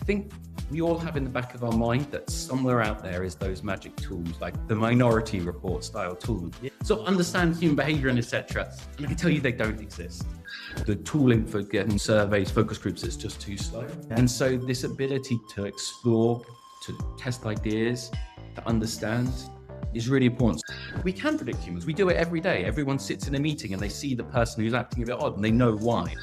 think we all have in the back of our mind that somewhere out there is those magic tools, like the Minority Report style tools. So understand human behavior and etc. And I can tell you they don't exist. The tooling for getting surveys, focus groups is just too slow. And so this ability to explore, to test ideas, to understand is really important. We can predict humans. We do it every day. Everyone sits in a meeting and they see the person who's acting a bit odd and they know why.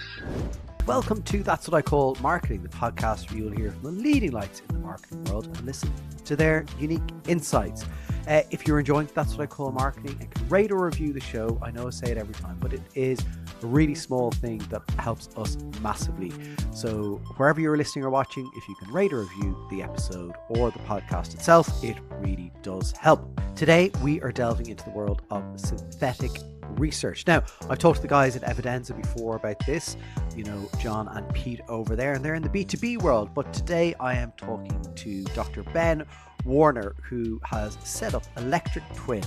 Welcome to That's What I Call Marketing, the podcast where you'll hear from the leading lights in the marketing world and listen to their unique insights. If you're enjoying That's What I Call Marketing and can rate or review the show, I know I say it every time, but it is a really small thing that helps us massively. So wherever you're listening or watching, if you can rate or review the episode or the podcast itself, it really does help. Today, we are delving into the world of synthetic research. Now, I've talked to the guys at Evidenza before about this, you know, John and Pete over there, and they're in the B2B world. But today I am talking to Dr. Ben Warner, who has set up Electric Twin,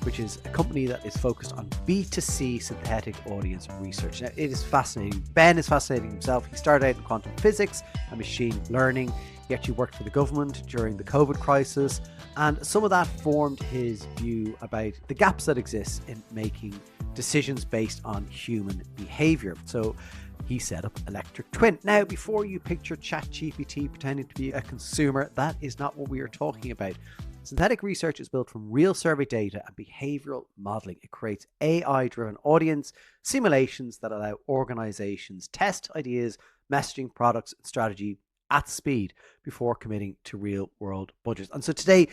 which is a company that is focused on B2C synthetic audience research. Now, it is fascinating. Ben is fascinating himself. He started out in quantum physics and machine learning. He actually worked for the government during the COVID crisis, and some of that formed his view about the gaps that exist in making decisions based on human behavior. So he set up Electric Twin. Now, before you picture ChatGPT pretending to be a consumer, that is not what we are talking about. Synthetic research is built from real survey data and behavioral modeling. It creates AI-driven audience simulations that allow organizations test ideas, messaging, products, and strategy at speed before committing to real-world budgets. And so today,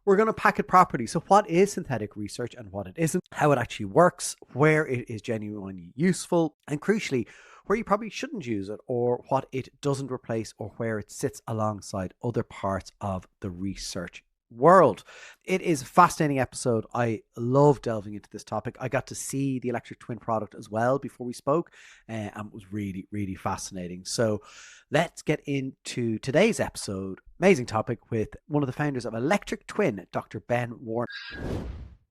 we're going to pack it properly. So what is synthetic research and what it isn't, how it actually works, where it is genuinely useful, and crucially, where you probably shouldn't use it, or what it doesn't replace, or where it sits alongside other parts of the research world. It is a fascinating episode. I love delving into this topic. I got to see the Electric Twin product as well before we spoke, and it was really, really fascinating. So let's get into today's episode. Amazing topic with one of the founders of Electric Twin, Dr. Ben Warner.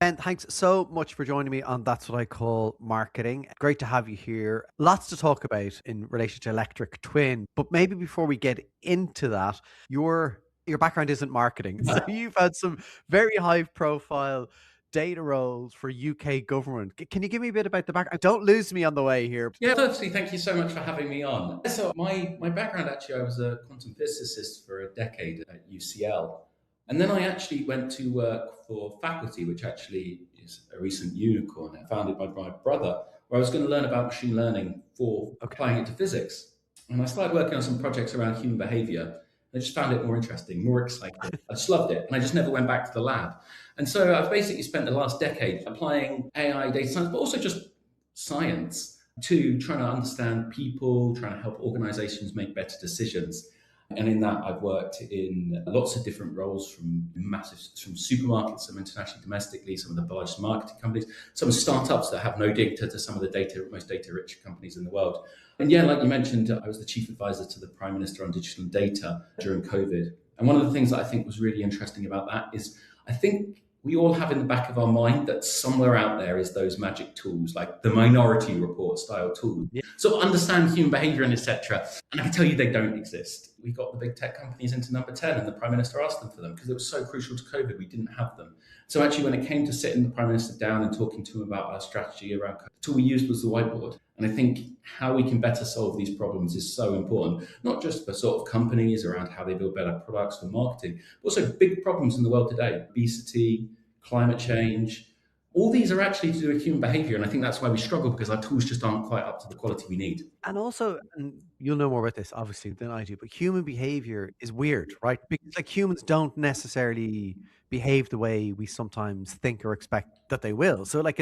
Ben, thanks so much for joining me on That's What I Call Marketing. Great to have you here. Lots to talk about in relation to Electric Twin, but maybe before we get into that, your background isn't marketing. So you've had some very high profile data roles for UK government. Can you give me a bit about the background? Don't lose me on the way here. Yeah, firstly, thank you so much for having me on. So my background, actually, I was a quantum physicist for a decade at UCL. And then I actually went to work for Faculty, which actually is a recent unicorn founded by my brother, where I was going to learn about machine learning for applying it to physics. And I started working on some projects around human behavior. I just found it more interesting, more exciting. I just loved it. And I just never went back to the lab. And so I've basically spent the last decade applying AI, data science, but also just science to trying to understand people, trying to help organizations make better decisions. And in that, I've worked in lots of different roles, from supermarkets, some internationally, domestically, some of the largest marketing companies, some startups that have no data, to some of the most data-rich companies in the world. And yeah, like you mentioned, I was the chief advisor to the Prime Minister on digital data during COVID. And one of the things that I think was really interesting about that is I think we all have in the back of our mind that somewhere out there is those magic tools, like the Minority Report style tools. So understand human behavior and etc. And I can tell you they don't exist. We got the big tech companies into number 10 and the Prime Minister asked them for them because it was so crucial to COVID, we didn't have them. So actually when it came to sitting the Prime Minister down and talking to him about our strategy around COVID, the tool we used was the whiteboard. And I think how we can better solve these problems is so important, not just for sort of companies around how they build better products for marketing, but also big problems in the world today: obesity, climate change. All these are actually to do with human behavior. And I think that's why we struggle, because our tools just aren't quite up to the quality we need. And also, and you'll know more about this obviously than I do, but human behavior is weird, right? Because like humans don't necessarily behave the way we sometimes think or expect that they will. So like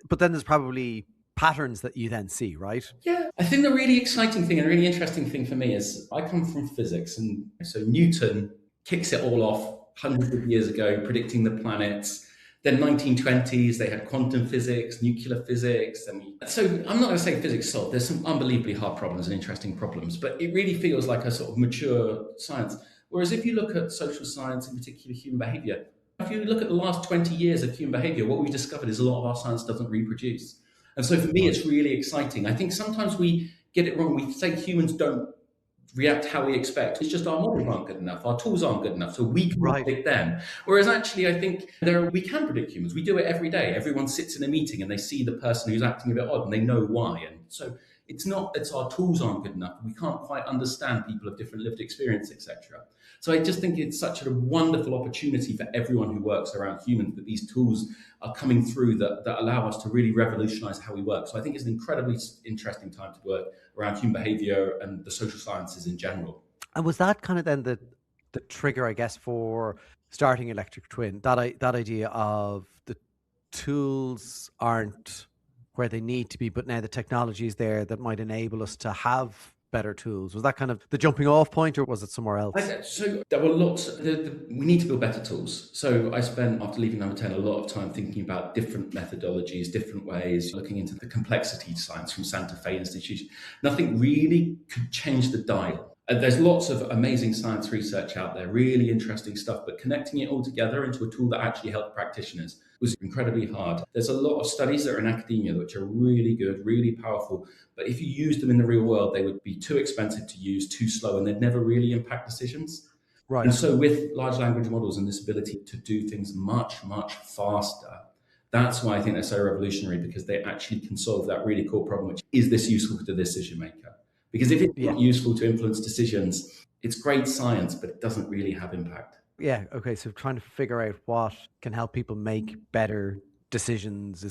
but then there's probably patterns that you then see, right? Yeah, I think the really exciting thing and really interesting thing for me is I come from physics. And so Newton kicks it all off hundreds of years ago, predicting the planets. Then 1920s, they had quantum physics, nuclear physics. So I'm not going to say physics solved. There's some unbelievably hard problems and interesting problems, but it really feels like a sort of mature science. Whereas if you look at social science, in particular human behavior, if you look at the last 20 years of human behavior, what we've discovered is a lot of our science doesn't reproduce. And so for me, it's really exciting. I think sometimes we get it wrong. We say humans don't react how we expect. It's just our models aren't good enough, our tools aren't good enough, so we can Right. predict them. Whereas actually, I think we can predict humans. We do it every day. Everyone sits in a meeting and they see the person who's acting a bit odd and they know why. And so it's not that our tools aren't good enough. We can't quite understand people of different lived experience, etc. So I just think it's such a wonderful opportunity for everyone who works around humans that these tools are coming through that allow us to really revolutionize how we work. So I think it's an incredibly interesting time to work around human behavior and the social sciences in general. And was that kind of then the trigger, I guess, for starting Electric Twin? That idea of the tools aren't where they need to be, but now the technology is there that might enable us to have better tools. Was that kind of the jumping off point, or was it somewhere else? So there were lots. We need to build better tools. So I spent, after leaving Number 10, a lot of time thinking about different methodologies, different ways, looking into the complexity science from Santa Fe Institute. Nothing really could change the dial. There's lots of amazing science research out there, really interesting stuff, but connecting it all together into a tool that actually helped practitioners was incredibly hard. There's a lot of studies that are in academia which are really good, really powerful, but if you use them in the real world, they would be too expensive to use, too slow, and they'd never really impact decisions. Right. And so with large language models and this ability to do things much, much faster, that's why I think they're so revolutionary, because they actually can solve that really cool problem, which is this useful to the decision maker? Because if it's not useful to influence decisions, it's great science, but it doesn't really have impact. Yeah. Okay. So trying to figure out what can help people make better decisions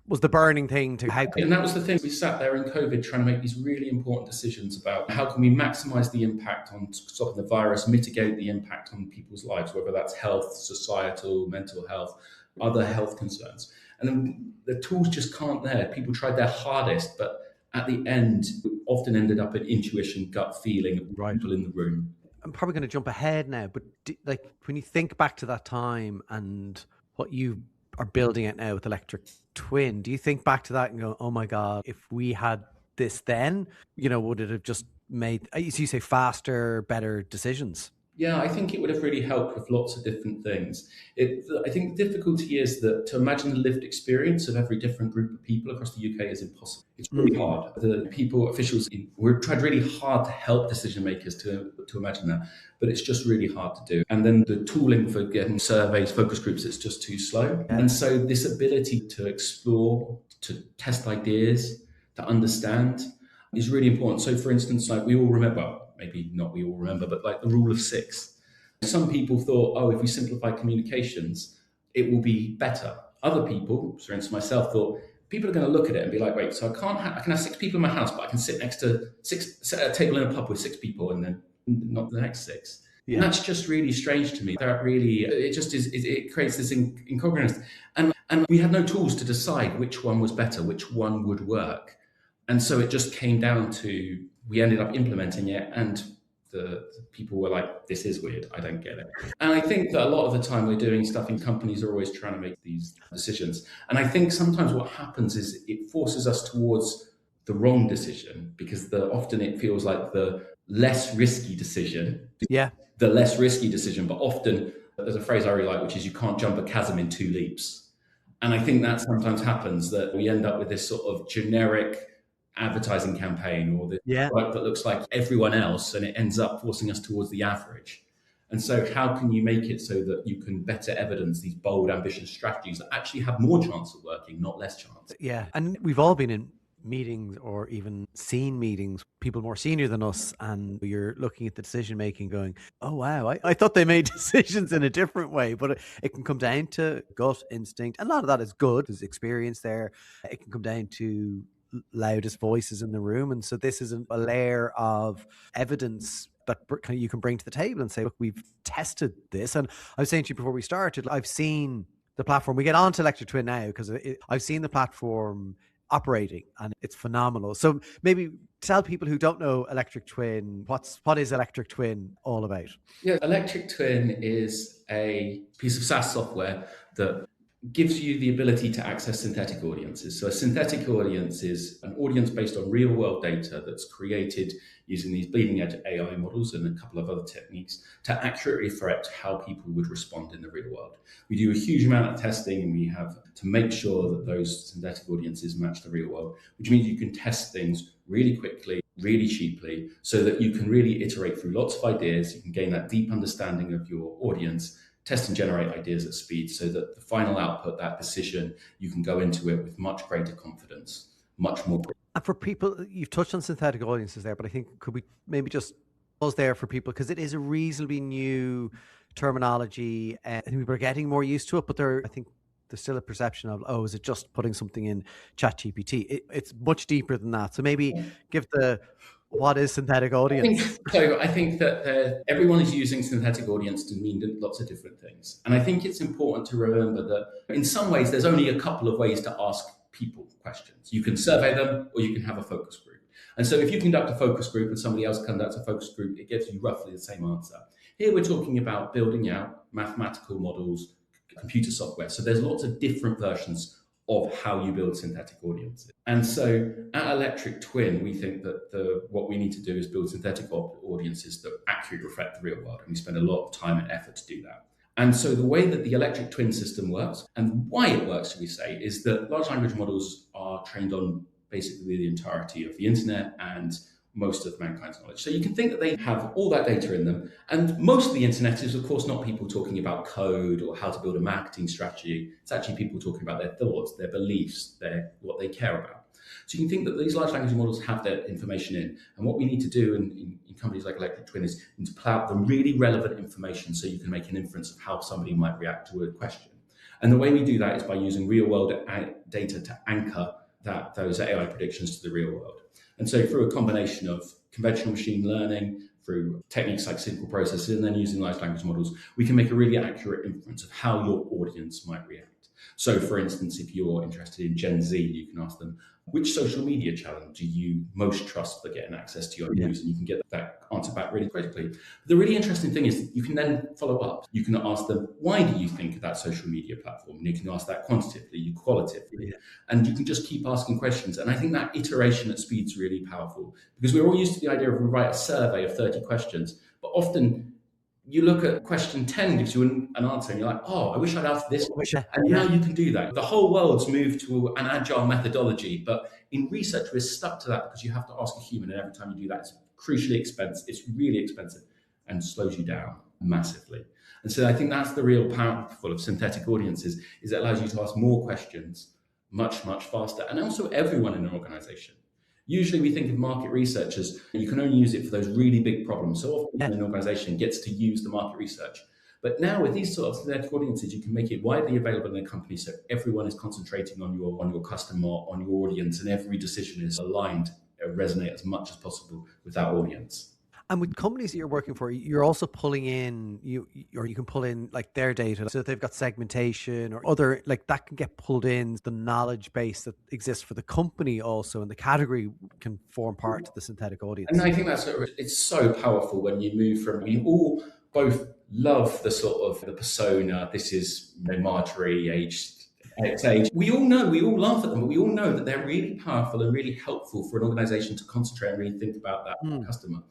was the burning thing to how. And that was the thing. We sat there in COVID trying to make these really important decisions about how can we maximize the impact on stopping the virus, mitigate the impact on people's lives, whether that's health, societal, mental health, other health concerns. And then the tools just can't there. People tried their hardest, but at the end, it often ended up in intuition, gut feeling of people in the room. I'm probably going to jump ahead now, but like when you think back to that time and what you are building it now with Electric Twin, do you think back to that and go, oh my God, if we had this then, would it have just made, as you say, faster, better decisions? Yeah, I think it would have really helped with lots of different things. I think the difficulty is that to imagine the lived experience of every different group of people across the UK is impossible. It's really hard. The officials, we've tried really hard to help decision makers to imagine that, but it's just really hard to do. And then the tooling for getting surveys, focus groups, it's just too slow. And so this ability to explore, to test ideas, to understand is really important. So for instance, like we all remember, maybe not we all remember, but like the rule of 6. Some people thought, oh, if we simplify communications, it will be better. Other people, for instance myself, thought people are going to look at it and be like, wait, so I can have 6 people in my house, but I can sit next to sit at a table in a pub with 6 people and then not the next 6. Yeah. And that's just really strange to me. That really, it just is, it creates this incongruence. And we had no tools to decide which one was better, which one would work. And so it just came down to, we ended up implementing it and the people were like, this is weird, I don't get it. And I think that a lot of the time we're doing stuff in companies are always trying to make these decisions. And I think sometimes what happens is it forces us towards the wrong decision, because often it feels like the less risky decision. Yeah. The less risky decision, but often there's a phrase I really like, which is you can't jump a chasm in 2 leaps. And I think that sometimes happens, that we end up with this sort of generic advertising campaign or the product that looks like everyone else, and it ends up forcing us towards the average. And so how can you make it so that you can better evidence these bold, ambitious strategies that actually have more chance of working, not less chance? Yeah. And we've all been in meetings or even seen meetings, people more senior than us, and you're looking at the decision making going, oh wow, I thought they made decisions in a different way. But it can come down to gut instinct, and a lot of that is good, there's experience there. It can come down to loudest voices in the room, and so this is a layer of evidence that you can bring to the table and say, look, we've tested this. And I was saying to you before we started, I've seen the platform. We get on to Electric Twin now because I've seen the platform operating and it's phenomenal. So maybe tell people who don't know Electric Twin, what is Electric Twin all about? Yeah, Electric Twin is a piece of SaaS software that gives you the ability to access synthetic audiences. So a synthetic audience is an audience based on real world data that's created using these bleeding edge AI models and a couple of other techniques to accurately reflect how people would respond in the real world. We do a huge amount of testing, and we have to make sure that those synthetic audiences match the real world, which means you can test things really quickly really cheaply so that you can really iterate through lots of ideas. You can gain that deep understanding of your audience, test and generate ideas at speed so that the final output, that decision, you can go into it with much greater confidence, much more. And for people, you've touched on synthetic audiences there, but I think could we maybe just pause there for people, because it is a reasonably new terminology and people are getting more used to it, but I think there's still a perception of, oh, is it just putting something in ChatGPT? It's much deeper than that. So maybe give what is synthetic audience? I think that everyone is using synthetic audience to mean lots of different things. And I think it's important to remember that in some ways, there's only a couple of ways to ask people questions. You can survey them or you can have a focus group. And so if you conduct a focus group and somebody else conducts a focus group, it gives you roughly the same answer. Here we're talking about building out mathematical models, computer software. So there's lots of different versions of how you build synthetic audiences. And so at Electric Twin, we think that what we need to do is build synthetic audiences that accurately reflect the real world. And we spend a lot of time and effort to do that. And so the way that the Electric Twin system works, and why it works, should we say, is that large language models are trained on basically the entirety of the internet and most of mankind's knowledge. So you can think that they have all that data in them. And most of the internet is, of course, not people talking about code or how to build a marketing strategy. It's actually people talking about their thoughts, their beliefs, what they care about. So you can think that these large language models have that information in. And what we need to do in companies like Electric Twin is to plow out the really relevant information so you can make an inference of how somebody might react to a question. And the way we do that is by using real world data to anchor those AI predictions to the real world. And so through a combination of conventional machine learning, through techniques like signal processing, and then using large language models, we can make a really accurate inference of how your audience might react. So for instance, if you're interested in Gen Z, you can ask them, which social media channel do you most trust for getting access to your news? And you can get that answer back really quickly. The really interesting thing is that you can then follow up. You can ask them, why do you think of that social media platform? And you can ask that quantitatively, qualitatively, and you can just keep asking questions. And I think that iteration at speed is really powerful because we're all used to the idea of we write a survey of 30 questions, but often you look at question 10 gives you an answer and you're like, oh, I wish I'd asked this question. And now you can do that. The whole world's moved to an agile methodology, but in research, we're stuck to that because you have to ask a human. And every time you do that, it's crucially expensive. It's really expensive and slows you down massively. And so I think that's the real powerful of synthetic audiences is it allows you to ask more questions much, much faster. And also everyone in an organization. Usually we think of market research as you can only use it for those really big problems. So often an organization gets to use the market research. But now with these sort of synthetic audiences, you can make it widely available in a company so everyone is concentrating on your customer, on your audience, and every decision is aligned, resonate as much as possible with that audience. And with companies that you're working for, you're also pulling in, you can pull in like their data. So if they've got segmentation or other, like that can get pulled in, the knowledge base that exists for the company also, and the category can form part of the synthetic audience. And I think it's so powerful when you move from, we all both love the sort of the persona, this is Marjorie, aged X age. We all laugh at them, but we all know that they're really powerful and really helpful for an organization to concentrate and really think about that customer.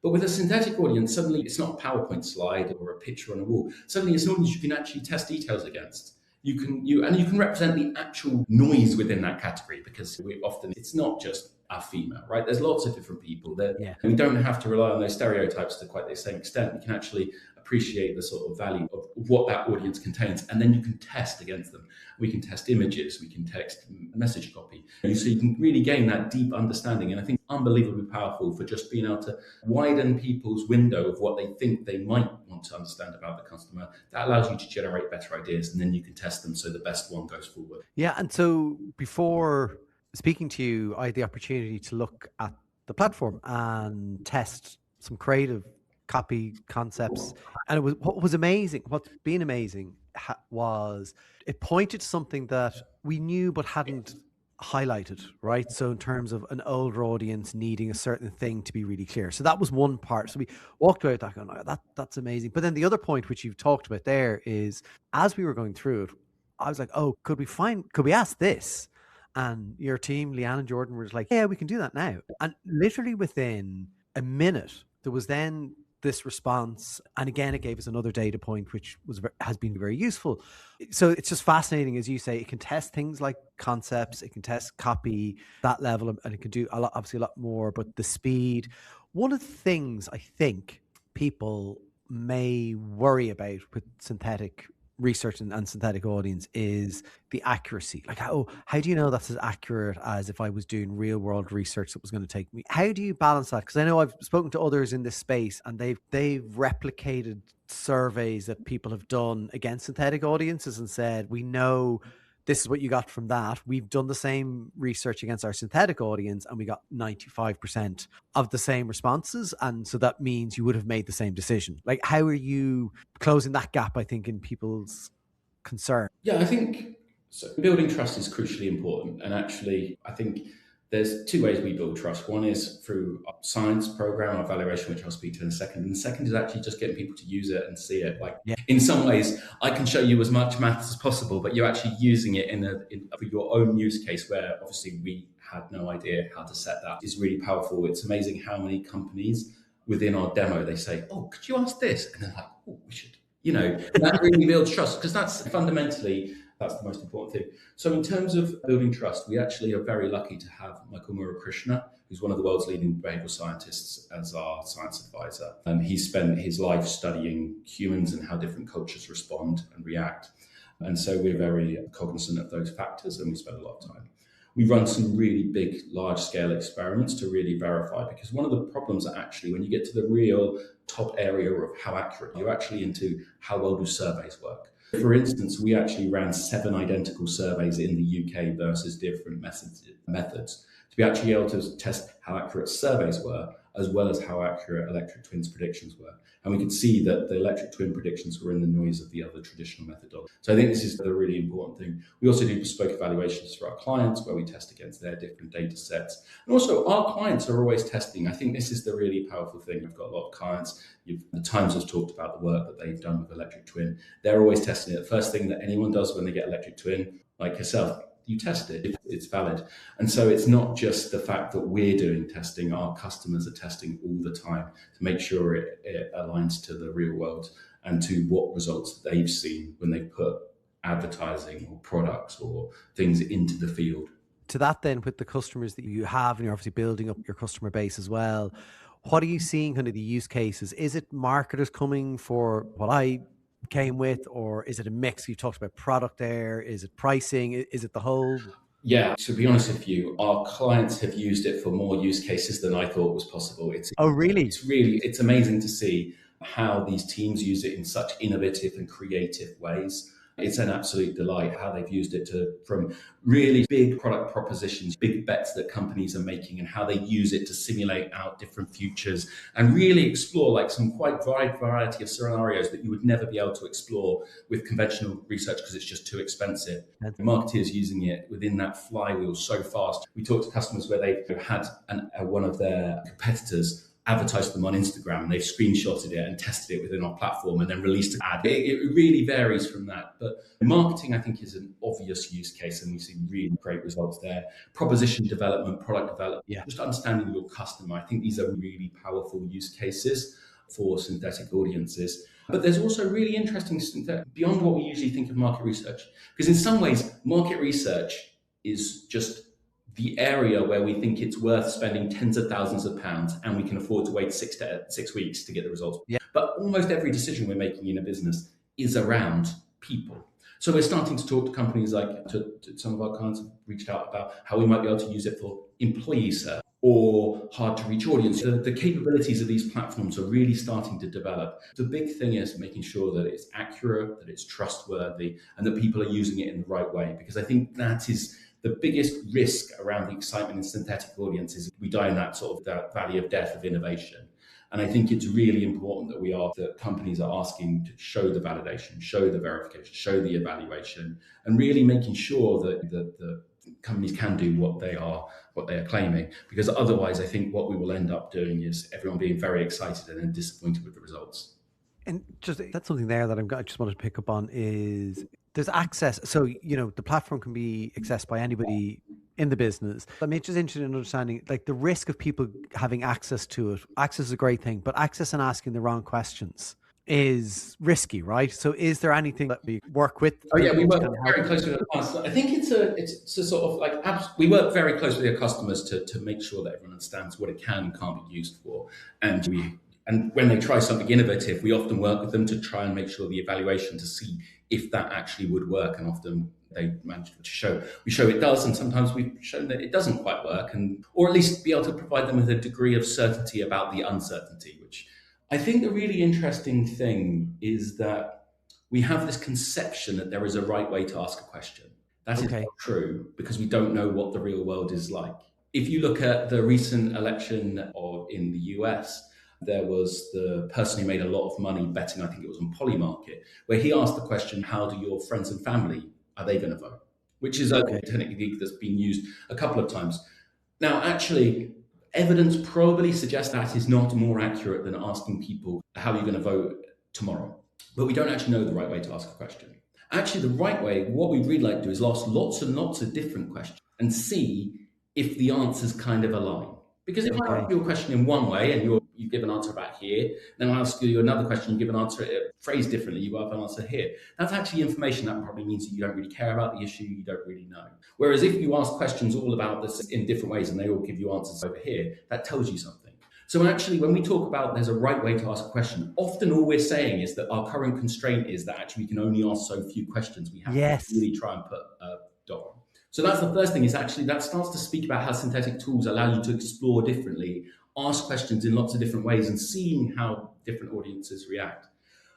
But with a synthetic audience, suddenly it's not a PowerPoint slide or a picture on a wall. Suddenly it's an audience you can actually test details against. You can represent the actual noise within that category because it's not just a female, right? There's lots of different people there. Yeah. We don't have to rely on those stereotypes to quite the same extent. We can actually appreciate the sort of value of what that audience contains. And then you can test against them. We can test images, we can text message copy. So you can really gain that deep understanding. And I think unbelievably powerful for just being able to widen people's window of what they think they might want to understand about the customer. That allows you to generate better ideas and then you can test them so the best one goes forward. Yeah. And so before speaking to you, I had the opportunity to look at the platform and test some creative copy concepts. And what was amazing, what's been amazing was it pointed to something that we knew but hadn't highlighted, right? So in terms of an older audience needing a certain thing to be really clear. So that was one part. So we walked away with that going, oh, that's amazing. But then the other point, which you've talked about there, is as we were going through it, I was like, oh, could we ask this? And your team, Leanne and Jordan, were just like, yeah, we can do that now. And literally within a minute, there was then this response. And again, it gave us another data point, which has been very useful. So it's just fascinating, as you say, it can test things like concepts, it can test copy, that level, and it can do obviously a lot more, but the speed. One of the things I think people may worry about with synthetic research and synthetic audience is the accuracy. Like, how do you know that's as accurate as if I was doing real world research that was going to take me? How do you balance that? Because I know I've spoken to others in this space, and they've replicated surveys that people have done against synthetic audiences and said, we know this is what you got from that. We've done the same research against our synthetic audience, and we got 95% of the same responses. And so that means you would have made the same decision. Like, how are you closing that gap, I think, in people's concern? Yeah, I think so. Building trust is crucially important. And actually, I think there's two ways we build trust. One is through our science program, our evaluation, which I'll speak to in a second. And the second is actually just getting people to use it and see it. Like, in some ways, I can show you as much maths as possible, but you're actually using it for your own use case, where obviously we had no idea how to set that. Is really powerful. It's amazing how many companies within our demo, they say, oh, could you ask this? And they're like, oh, we should. That really builds trust, because that's fundamentally, that's the most important thing. So in terms of building trust, we actually are very lucky to have Michael Murakrishna, who's one of the world's leading behavioral scientists, as our science advisor. And he spent his life studying humans and how different cultures respond and react. And so we're very cognizant of those factors, and we spend a lot of time. We run some really big, large-scale experiments to really verify, because one of the problems are actually, when you get to the real top area of how accurate, you're actually into how well do surveys work. For instance, we actually ran 7 identical surveys in the UK versus different methods to be actually able to test how accurate surveys were, as well as how accurate electric twins predictions were. And we could see that the electric twin predictions were in the noise of the other traditional methodology. So I think this is a really important thing. We also do bespoke evaluations for our clients, where we test against their different data sets. And also our clients are always testing. I think this is the really powerful thing. We've got a lot of clients. The Times has talked about the work that they've done with electric twin. They're always testing it. The first thing that anyone does when they get electric twin, like yourself, you test it if it's valid. And so it's not just the fact that we're doing testing, our customers are testing all the time to make sure it aligns to the real world and to what results they've seen when they put advertising or products or things into the field. To that then, with the customers that you have, and you're obviously building up your customer base as well, what are you seeing kind of the use cases? Is it marketers coming for what I came with, or is it a mix? You talked about product there. Is it pricing? Is it the whole? Yeah, to be honest with you, our clients have used it for more use cases than I thought was possible. Oh, really? It's amazing to see how these teams use it in such innovative and creative ways. It's an absolute delight how they've used it from really big product propositions, big bets that companies are making, and how they use it to simulate out different futures and really explore like some quite wide variety of scenarios that you would never be able to explore with conventional research because it's just too expensive. Marketeers using it within that flywheel so fast. We talk to customers where they've had one of their competitors advertised them on Instagram, and they've screenshotted it and tested it within our platform and then released an ad. It really varies from that. But marketing, I think, is an obvious use case, and we see really great results there. Proposition development, product development, just understanding your customer. I think these are really powerful use cases for synthetic audiences. But there's also really interesting beyond what we usually think of market research, because in some ways, market research is just the area where we think it's worth spending tens of thousands of pounds, and we can afford to wait 6 weeks to get the results. But almost every decision we're making in a business is around people. So we're starting to talk to companies like to some of our clients have reached out about how we might be able to use it for employee service or hard to reach audience. The capabilities of these platforms are really starting to develop. The big thing is making sure that it's accurate, that it's trustworthy, and that people are using it in the right way, because I think that is the biggest risk around the excitement in synthetic audiences. We die in that sort of that valley of death of innovation. And I think it's really important that companies are asking to show the validation, show the verification, show the evaluation, and really making sure that the companies can do what they are claiming. Because otherwise, I think what we will end up doing is everyone being very excited and then disappointed with the results. And just that's something there that I just wanted to pick up on is there's access. So, the platform can be accessed by anybody in the business. I'm just interested in understanding like the risk of people having access to it. Access is a great thing, but access and asking the wrong questions is risky, right? So is there anything that we work with Oh yeah, we people to work kind of help? very closely with our customers. I think it's a sort of like we work very closely with our customers to make sure that everyone understands what it can and can't be used for, and when they try something innovative, we often work with them to try and make sure the evaluation to see if that actually would work, and often they manage to show it does, and sometimes we've shown that it doesn't quite work, and or at least be able to provide them with a degree of certainty about the uncertainty, which I think the really interesting thing is that we have this conception that there is a right way to ask a question. That is not true because we don't know what the real world is like. If you look at the recent election in the US, there was the person who made a lot of money betting, I think it was on Polymarket, where he asked the question, how do your friends and family, are they going to vote? Which is a technique that's been used a couple of times. Now, actually, evidence probably suggests that is not more accurate than asking people, how are you going to vote tomorrow? But we don't actually know the right way to ask a question. Actually, the right way, what we'd really like to do is ask lots and lots of different questions and see if the answers kind of align. Because if I ask you a question in one way and you give an answer about here, then I ask you another question, you give an answer phrased differently, you have an answer here. That's actually information that probably means that you don't really care about the issue, you don't really know. Whereas if you ask questions all about this in different ways and they all give you answers over here, that tells you something. So actually, when we talk about there's a right way to ask a question, often all we're saying is that our current constraint is that actually we can only ask so few questions. We have to really try and put a dot on. So that's the first thing, is actually that starts to speak about how synthetic tools allow you to explore differently, ask questions in lots of different ways and seeing how different audiences react.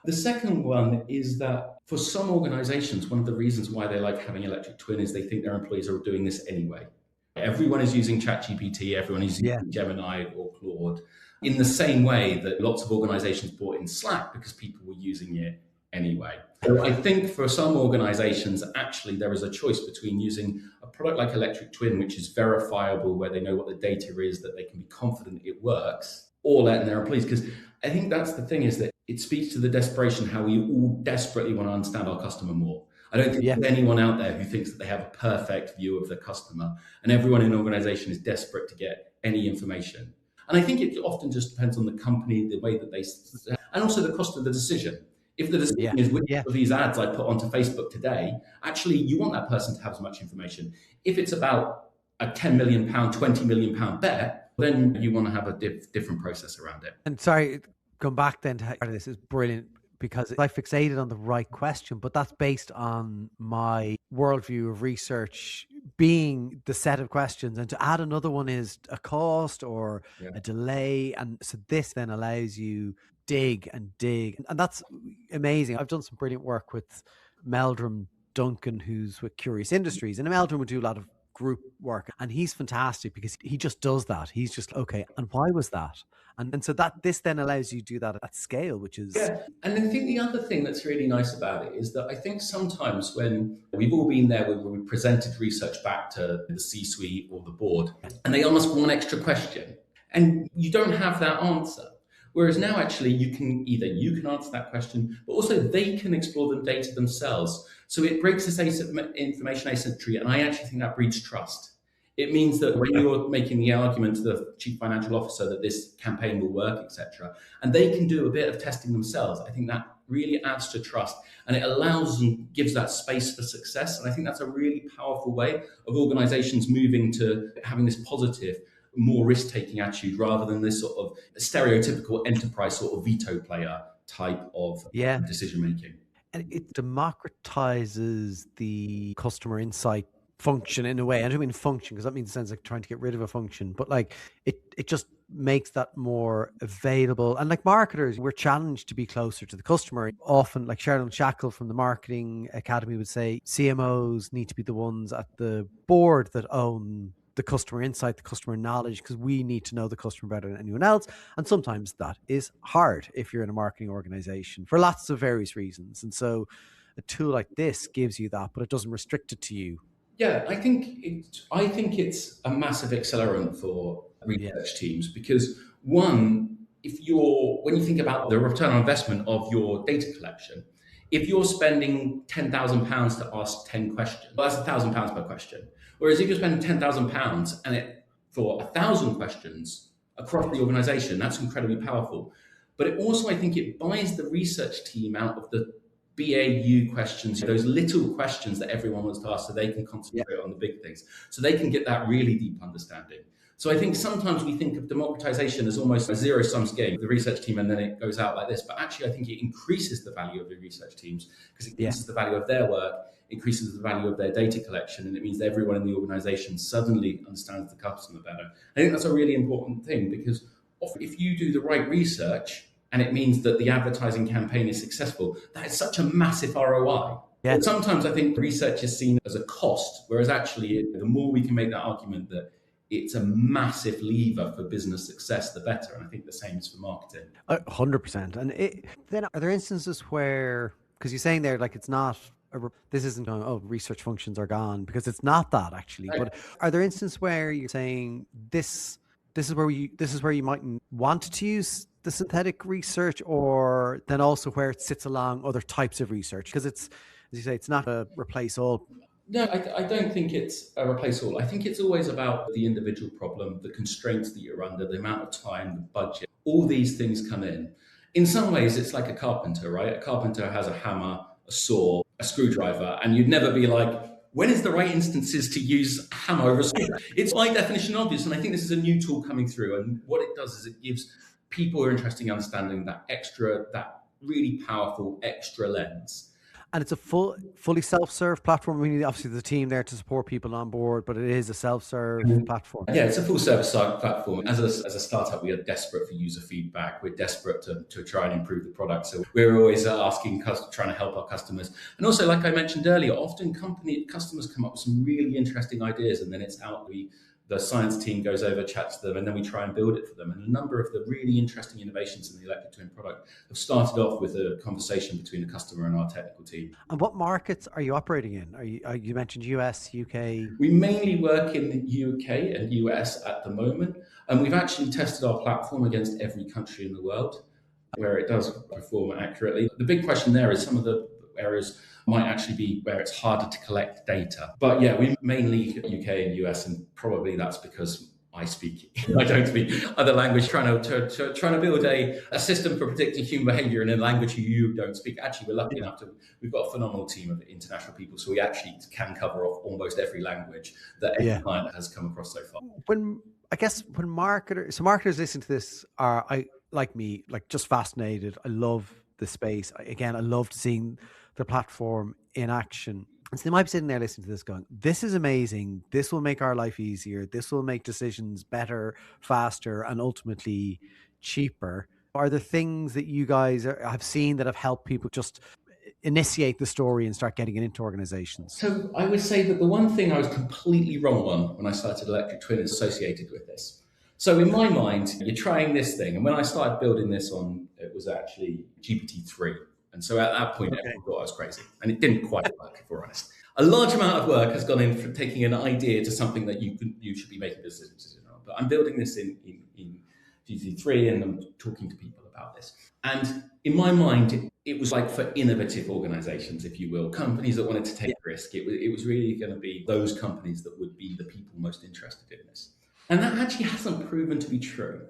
The second one is that for some organizations, one of the reasons why they like having electric twin is they think their employees are doing this anyway. Everyone is using ChatGPT, everyone is using Gemini or Claude, in the same way that lots of organizations bought in Slack because people were using it anyway. So I think for some organizations, actually, there is a choice between using a product like Electric Twin, which is verifiable, where they know what the data is, that they can be confident it works, or letting their employees. Because I think that's the thing, is that it speaks to the desperation, how we all desperately want to understand our customer more. I don't think there's anyone out there who thinks that they have a perfect view of the customer, and everyone in an organization is desperate to get any information. And I think it often just depends on the company, the way that they, and also the cost of the decision. If the decision is which of these ads I put onto Facebook today, actually you want that person to have as much information. If it's about a £10 million, £20 million bet, then you want to have a different process around it. And sorry, come back then to this is brilliant, because I fixated on the right question, but that's based on my worldview of research being the set of questions. And to add another one is a cost or a delay. And so this then allows you dig. And that's amazing. I've done some brilliant work with Meldrum Duncan, who's with Curious Industries, and Meldrum would do a lot of group work, and he's fantastic because he just does that. He's just, okay, and why was that? And so that this then allows you to do that at scale, which is... Yeah. And I think the other thing that's really nice about it is that I think sometimes when we've all been there, when we presented research back to the C-suite or the board, and they ask one extra question, and you don't have that answer. Whereas now, actually, you can answer that question, but also they can explore the data themselves. So it breaks this information asymmetry, and I actually think that breeds trust. It means that when you're making the argument to the chief financial officer that this campaign will work, etc., and they can do a bit of testing themselves, I think that really adds to trust, and it allows and gives that space for success. And I think that's a really powerful way of organizations moving to having this positive, more risk-taking attitude rather than this sort of stereotypical enterprise sort of veto player type of decision-making. And it democratizes the customer insight function in a way. I don't mean function because that means it sounds like trying to get rid of a function, but like it just makes that more available. And like marketers, we're challenged to be closer to the customer. Often, like Sherilyn Shackle from the Marketing Academy would say, CMOs need to be the ones at the board that own the customer insight, the customer knowledge, because we need to know the customer better than anyone else. And sometimes that is hard if you're in a marketing organization for lots of various reasons. And so a tool like this gives you that, but it doesn't restrict it to you. Yeah, I think it's a massive accelerant for research teams because when you think about the return on investment of your data collection, if you're spending £10,000 to ask 10 questions, well, that's £1,000 per question. Whereas if you spend £10,000 and it for 1,000 questions across the organization, that's incredibly powerful. But it also, I think, it buys the research team out of the BAU questions, those little questions that everyone wants to ask, so they can concentrate on the big things, so they can get that really deep understanding. So I think sometimes we think of democratization as almost a zero-sum game, the research team, and then it goes out like this. But actually, I think it increases the value of the research teams because it increases the value of their work, increases the value of their data collection, and it means that everyone in the organization suddenly understands the customer better. I think that's a really important thing because often if you do the right research and it means that the advertising campaign is successful, that is such a massive ROI. Yeah. But sometimes I think research is seen as a cost, whereas actually the more we can make that argument that it's a massive lever for business success, the better. And I think the same is for marketing. 100%. And then are there instances where, because you're saying there, like it's not, this isn't going, oh, research functions are gone, because it's not that actually. Right. But are there instances where you're saying this is where you might want to use the synthetic research, or then also where it sits along other types of research? Because it's, as you say, it's not a replace all. No, I don't think it's a replace all. I think it's always about the individual problem, the constraints that you're under, the amount of time, the budget, all these things come in. In some ways, it's like a carpenter, right? A carpenter has a hammer, a saw, a screwdriver, and you'd never be like, when is the right instances to use a hammer over a screwdriver? It's by definition obvious, and I think this is a new tool coming through, and what it does is it gives people who are interested in understanding that really powerful extra lens. And it's a fully self-serve platform. I mean, obviously there's a team there to support people on board, but it is a self-serve platform. Yeah, it's a full service platform. As a startup, we are desperate for user feedback. We're desperate to try and improve the product. So we're always trying to help our customers. And also, like I mentioned earlier, often customers come up with some really interesting ideas, and then it's out the science team goes over, chats to them, and then we try and build it for them. And a number of the really interesting innovations in the electric twin product have started off with a conversation between the customer and our technical team. And what markets are you operating in? You mentioned US, UK? We mainly work in the UK and US at the moment. And we've actually tested our platform against every country in the world where it does perform accurately. The big question there is some of the areas might actually be where it's harder to collect data. But yeah, we mainly UK and US, and probably that's because I don't speak other language, trying to build a system for predicting human behavior in a language you don't speak. Actually, we're lucky enough we've got a phenomenal team of international people, so we actually can cover off almost every language that any client has come across so far. When marketers listen to this are, like just fascinated. I love the space. Again, I loved seeing the platform in action. And so they might be sitting there listening to this going, this is amazing. This will make our life easier. This will make decisions better, faster, and ultimately cheaper. Are there things that you guys have seen that have helped people just initiate the story and start getting it into organizations? So I would say that the one thing I was completely wrong on when I started Electric Twin is associated with this. So in my mind, you're trying this thing. And when I started building this it was actually GPT-3. And so at that point, everyone thought I was crazy. And it didn't quite work, if we're honest. A large amount of work has gone in from taking an idea to something that you should be making decisions on. But I'm building this in GPT-3, and I'm talking to people about this. And in my mind, it was like for innovative organizations, if you will, companies that wanted to take risk. It was really going to be those companies that would be the people most interested in this. And that actually hasn't proven to be true.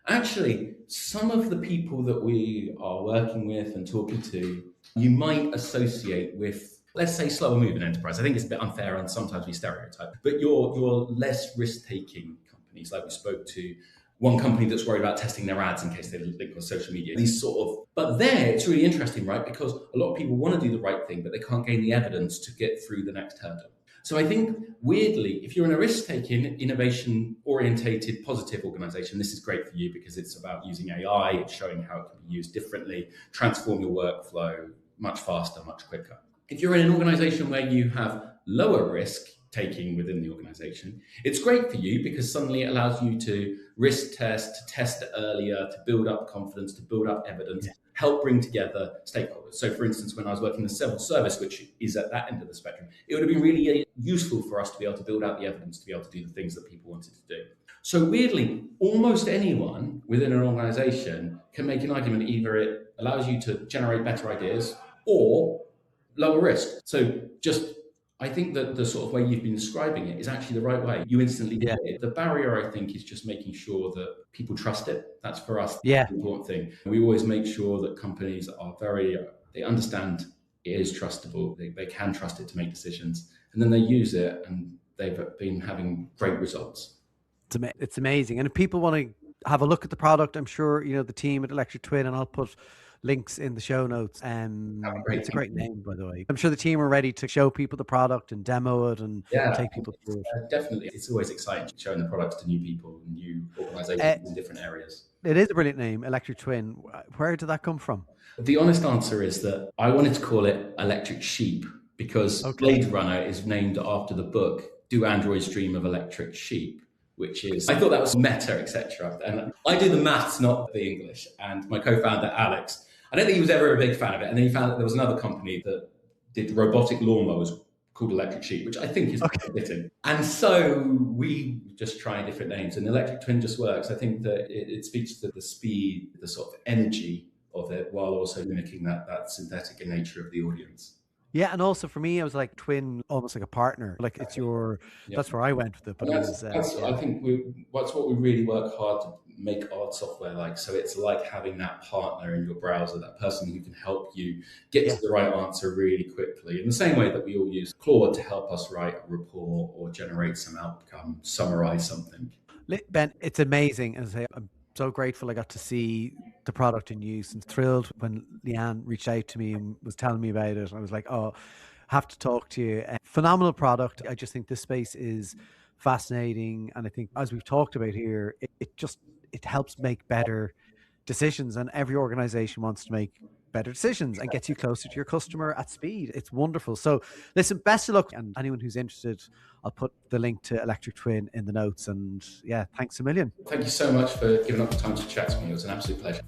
Actually, some of the people that we are working with and talking to, you might associate with, let's say, slower moving enterprise. I think it's a bit unfair and sometimes we stereotype, but you're less risk-taking companies. Like we spoke to one company that's worried about testing their ads in case they link on social media. But there, it's really interesting, right? Because a lot of people want to do the right thing, but they can't gain the evidence to get through the next hurdle. So I think, weirdly, if you're in a risk-taking, innovation-orientated, positive organization, this is great for you because it's about using AI, it's showing how it can be used differently, transform your workflow much faster, much quicker. If you're in an organization where you have lower risk-taking within the organization, it's great for you because suddenly it allows you to risk test, to test it earlier, to build up confidence, to build up evidence, help bring together stakeholders. So for instance, when I was working in the civil service, which is at that end of the spectrum, it would have been really useful for us to be able to build out the evidence, to be able to do the things that people wanted to do. So weirdly, almost anyone within an organization can make an argument. Either it allows you to generate better ideas or lower risk. So just I think that the sort of way you've been describing it is actually the right way. You instantly get it. The barrier, I think, is just making sure that people trust it. That's for us Yeah. the important thing. We always make sure that companies are they understand it is trustable. They can trust it to make decisions. And then they use it, and they've been having great results. It's amazing. And if people want to have a look at the product, I'm sure, the team at Electric Twin, and I'll put links in the show notes. It's a great name, by the way. I'm sure the team are ready to show people the product and demo it and take people through it. Definitely. It's always exciting showing the products to new people, new organizations in different areas. It is a brilliant name, Electric Twin. Where did that come from? The honest answer is that I wanted to call it Electric Sheep because Blade Runner is named after the book Do Androids Dream of Electric Sheep? Which is, I thought that was meta, etc. And I do the maths, not the English. And my co-founder, Alex, I don't think he was ever a big fan of it. And then he found that there was another company that did robotic lawnmowers called Electric Sheep, which I think is quite fitting. And so we just try different names, and Electric Twin just works. I think that it speaks to the speed, the sort of energy of it, while also mimicking that synthetic nature of the audience. Yeah, and also for me, I was like twin, almost like a partner. Like it's that's where I went with it. But I think that's what we really work hard to make our software like. So it's like having that partner in your browser, that person who can help you get to the right answer really quickly. In the same way that we all use Claude to help us write a report or generate some outcome, summarize something. Ben, it's amazing. As I say, I'm so grateful I got to see the product in use, and thrilled when Leanne reached out to me and was telling me about it. I was like, oh, have to talk to you. Phenomenal product. I just think this space is fascinating. And I think, as we've talked about here, it helps make better decisions, and every organization wants to make better decisions and gets you closer to your customer at speed. It's wonderful. So listen, best of luck. And anyone who's interested, I'll put the link to Electric Twin in the notes. And yeah, thanks a million. Thank you so much for giving up the time to chat to me. It was an absolute pleasure.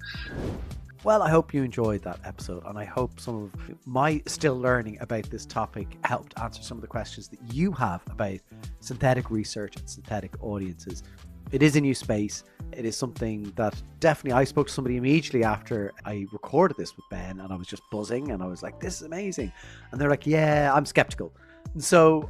Well, I hope you enjoyed that episode, and I hope some of my still learning about this topic helped answer some of the questions that you have about synthetic research and synthetic audiences. It is a new space. It is something that definitely, I spoke to somebody immediately after I recorded this with Ben, and I was just buzzing, and I was like, this is amazing. And they're like, yeah, I'm skeptical. And so,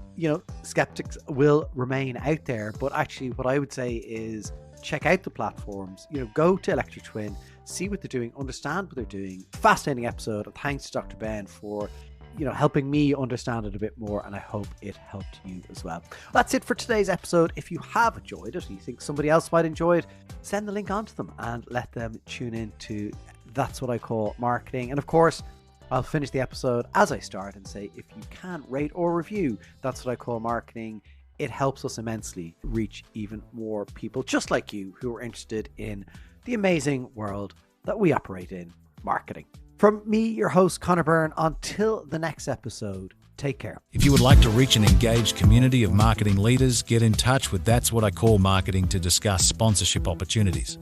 skeptics will remain out there. But actually, what I would say is check out the platforms, go to Electric Twin, see what they're doing, understand what they're doing. Fascinating episode. And thanks to Dr. Ben for helping me understand it a bit more, and I hope it helped you as well. That's it for today's episode. If you have enjoyed it, and you think somebody else might enjoy it, send the link on to them and let them tune in to That's What I Call Marketing. And of course, I'll finish the episode as I start and say, if you can rate or review That's What I Call Marketing, it helps us immensely reach even more people just like you who are interested in the amazing world that we operate in, marketing. From me, your host, Conor Byrne, until the next episode, take care. If you would like to reach an engaged community of marketing leaders, get in touch with That's What I Call Marketing to discuss sponsorship opportunities.